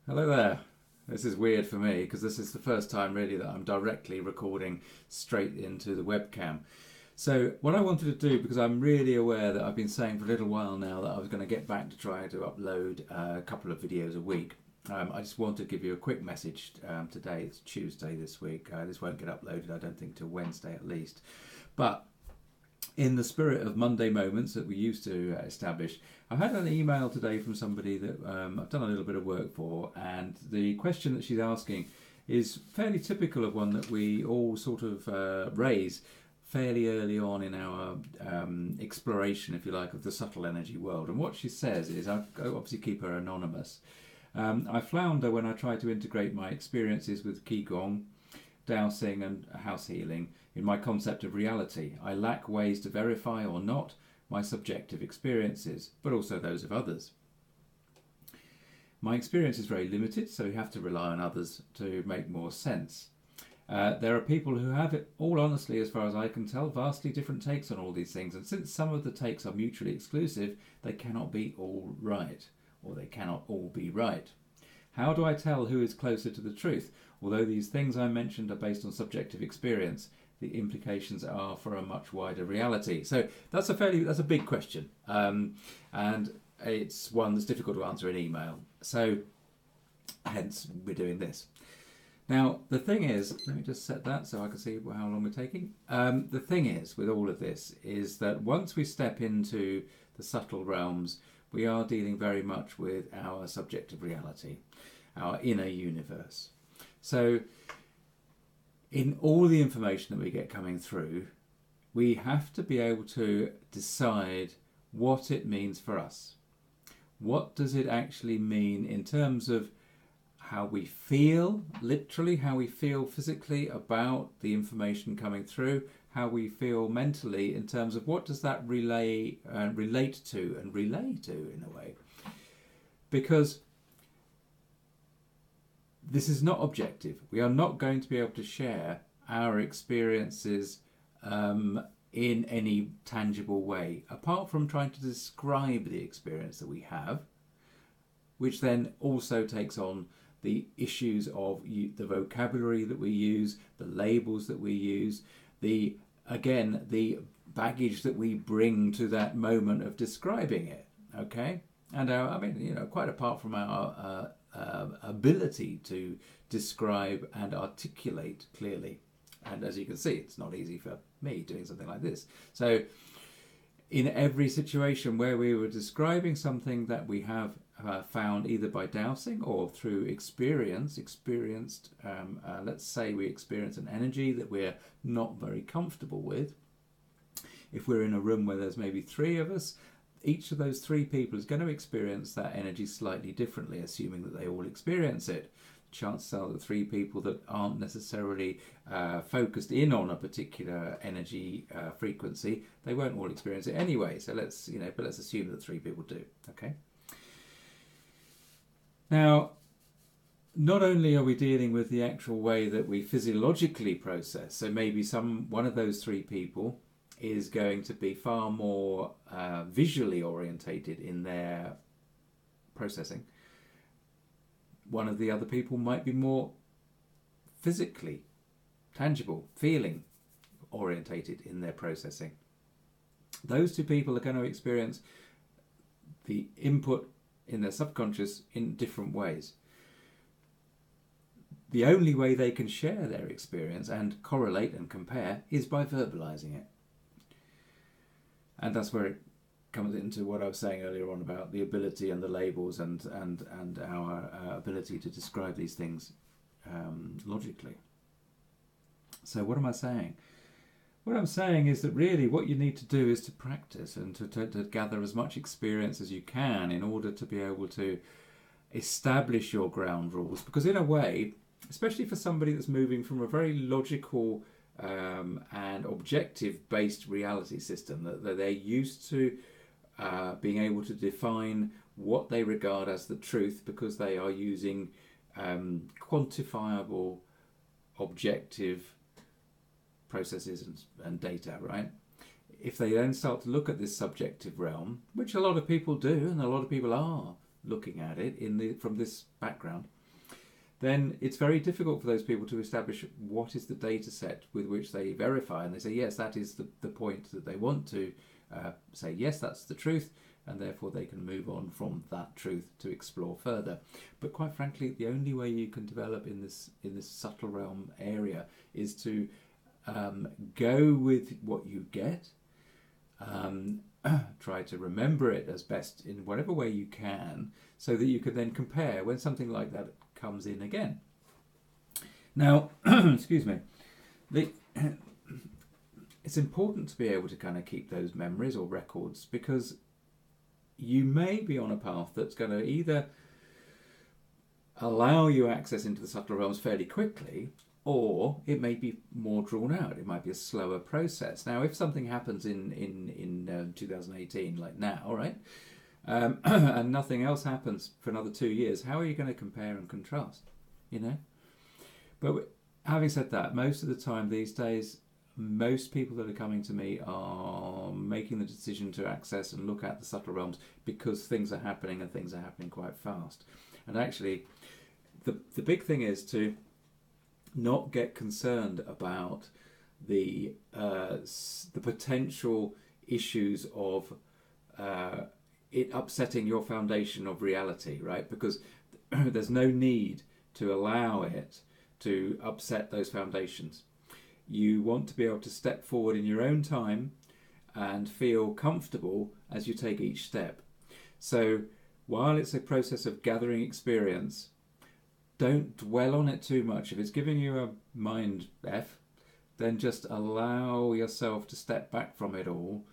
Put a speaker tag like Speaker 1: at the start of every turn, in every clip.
Speaker 1: Hello there. This is weird for me because this is the first time really that I'm directly recording straight into the webcam. So what I wanted to do, because I'm really aware that I've been saying for a little while now that I was going to get back to trying to upload a couple of videos a week. I just wanted to give you a quick message today. It's Tuesday this week. This won't get uploaded, I don't think, till Wednesday at least. But in the spirit of Monday moments that we used to establish, I had an email today from somebody that I've done a little bit of work for, and the question that she's asking is fairly typical of one that we all sort of raise fairly early on in our exploration, if you like, of the subtle energy world. And what she says is, I obviously keep her anonymous. I flounder when I try to integrate my experiences with Qigong, dowsing and house healing in my concept of reality. I lack ways to verify or not my subjective experiences, but also those of others. My experience is very limited, so you have to rely on others to make more sense. There are people who have, it all honestly, as far as I can tell, vastly different takes on all these things, and since some of the takes are mutually exclusive, they cannot be all right, or they cannot all be right. How do I tell who is closer to the truth? Although these things I mentioned are based on subjective experience, the implications are for a much wider reality. So that's a big question, and it's one that's difficult to answer in email. So hence we're doing this. Now the thing is, let me just set that so I can see how long we're taking. The thing is with all of this is that once we step into the subtle realms, we are dealing very much with our subjective reality, our inner universe. So in all the information that we get coming through, we have to be able to decide what it means for us. What does it actually mean in terms of how we feel, literally, how we feel physically about the information coming through, how we feel mentally in terms of what does that relate to and relay to in a way. Because this is not objective. We are not going to be able to share our experiences in any tangible way, apart from trying to describe the experience that we have, which then also takes on the issues of the vocabulary that we use, the labels that we use, the baggage that we bring to that moment of describing it. Okay, and quite apart from our ability to describe and articulate clearly. And as you can see, it's not easy for me doing something like this. So in every situation where we were describing something that we have found either by dowsing or through experienced, let's say we experience an energy that we're not very comfortable with. If we're in a room where there's maybe three of us, each of those three people is going to experience that energy slightly differently, assuming that they all experience it. Chances are that three people that aren't necessarily focused in on a particular energy frequency, they won't all experience it anyway. So let's assume that three people do. Okay. Now, not only are we dealing with the actual way that we physiologically process, so maybe one of those three people is going to be far more visually orientated in their processing. One of the other people might be more physically, tangible, feeling orientated in their processing. Those two people are going to experience the input in their subconscious in different ways. The only way they can share their experience and correlate and compare is by verbalizing it. And that's where it comes into what I was saying earlier on about the ability and the labels and our ability to describe these things logically. So what am I saying? What I'm saying is that really what you need to do is to practice and to gather as much experience as you can in order to be able to establish your ground rules. Because in a way, especially for somebody that's moving from a very logical and objective-based reality system, that they're used to being able to define what they regard as the truth because they are using quantifiable, objective processes and data, right? If they then start to look at this subjective realm, which a lot of people do and a lot of people are looking at it from this background, then it's very difficult for those people to establish what is the data set with which they verify. And they say, yes, that is the point that they want to say, yes, that's the truth, and therefore they can move on from that truth to explore further. But quite frankly, the only way you can develop in this subtle realm area is to go with what you get, try to remember it as best in whatever way you can, so that you can then compare when something like that comes in again. Now, excuse me, it's important to be able to kind of keep those memories or records, because you may be on a path that's going to either allow you access into the subtle realms fairly quickly, or it may be more drawn out. It might be a slower process. Now, if something happens in 2018, like now, right, and nothing else happens for another 2 years, how are you going to compare and contrast? You know. But having said that, most of the time these days, most people that are coming to me are making the decision to access and look at the subtle realms because things are happening, and things are happening quite fast. And actually, the big thing is to not get concerned about the potential issues of it upsetting your foundation of reality, right? Because there's no need to allow it to upset those foundations. You want to be able to step forward in your own time and feel comfortable as you take each step. So while it's a process of gathering experience, don't dwell on it too much. If it's giving you a mind F, then just allow yourself to step back from it all.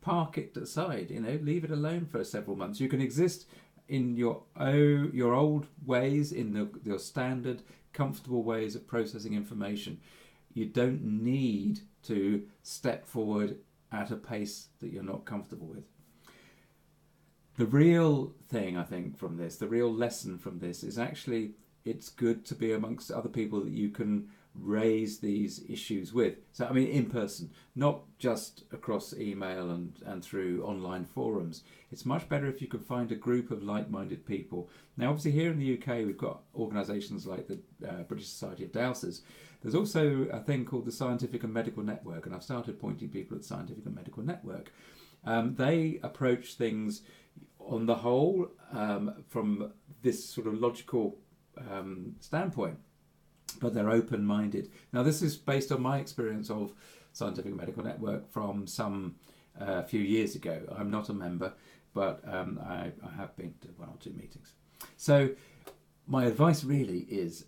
Speaker 1: Park it aside, leave it alone for several months. You can exist in your old ways, in your standard, comfortable ways of processing information. You don't need to step forward at a pace that you're not comfortable with. The real thing, I think, from this, the real lesson from this is actually it's good to be amongst other people that you can raise these issues with. So, I mean, in person, not just across email and through online forums. It's much better if you can find a group of like-minded people. Now, obviously, here in the UK, we've got organisations like the British Society of Dowsers. There's also a thing called the Scientific and Medical Network, and I've started pointing people at the Scientific and Medical Network. They approach things on the whole from this sort of logical standpoint, but they're open-minded. Now, this is based on my experience of Scientific and Medical Network from some few years ago. I'm not a member, but I have been to 1 or 2 meetings. So my advice really is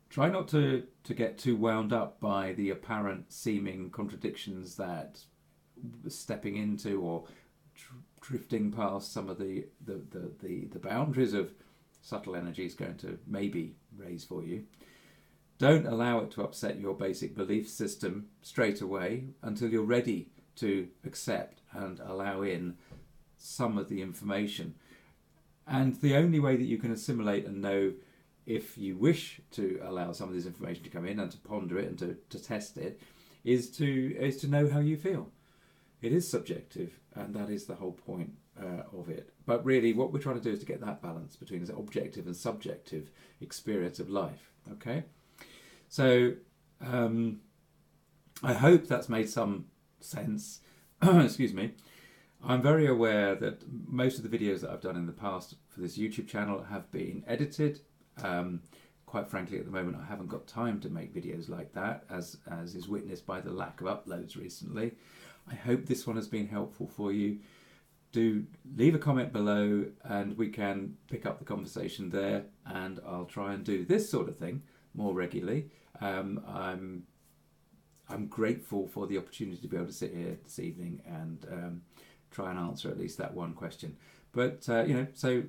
Speaker 1: try not to get too wound up by the apparent seeming contradictions that stepping into or drifting past some of the boundaries of subtle energy is going to maybe raise for you. Don't allow it to upset your basic belief system straight away until you're ready to accept and allow in some of the information. And the only way that you can assimilate and know if you wish to allow some of this information to come in and to ponder it and to test it is to know how you feel. It is subjective, and that is the whole point of it. But really what we're trying to do is to get that balance between the objective and subjective experience of life. Okay? So I hope that's made some sense. Excuse me. I'm very aware that most of the videos that I've done in the past for this YouTube channel have been edited. Quite frankly, at the moment, I haven't got time to make videos like that, as is witnessed by the lack of uploads recently. I hope this one has been helpful for you. Do leave a comment below and we can pick up the conversation there, and I'll try and do this sort of thing more regularly. I'm grateful for the opportunity to be able to sit here this evening and try and answer at least that one question. But so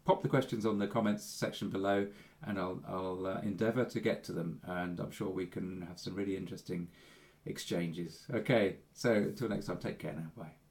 Speaker 1: pop the questions on the comments section below, and I'll endeavour to get to them, and I'm sure we can have some really interesting exchanges. Okay, so until next time, take care now. Bye.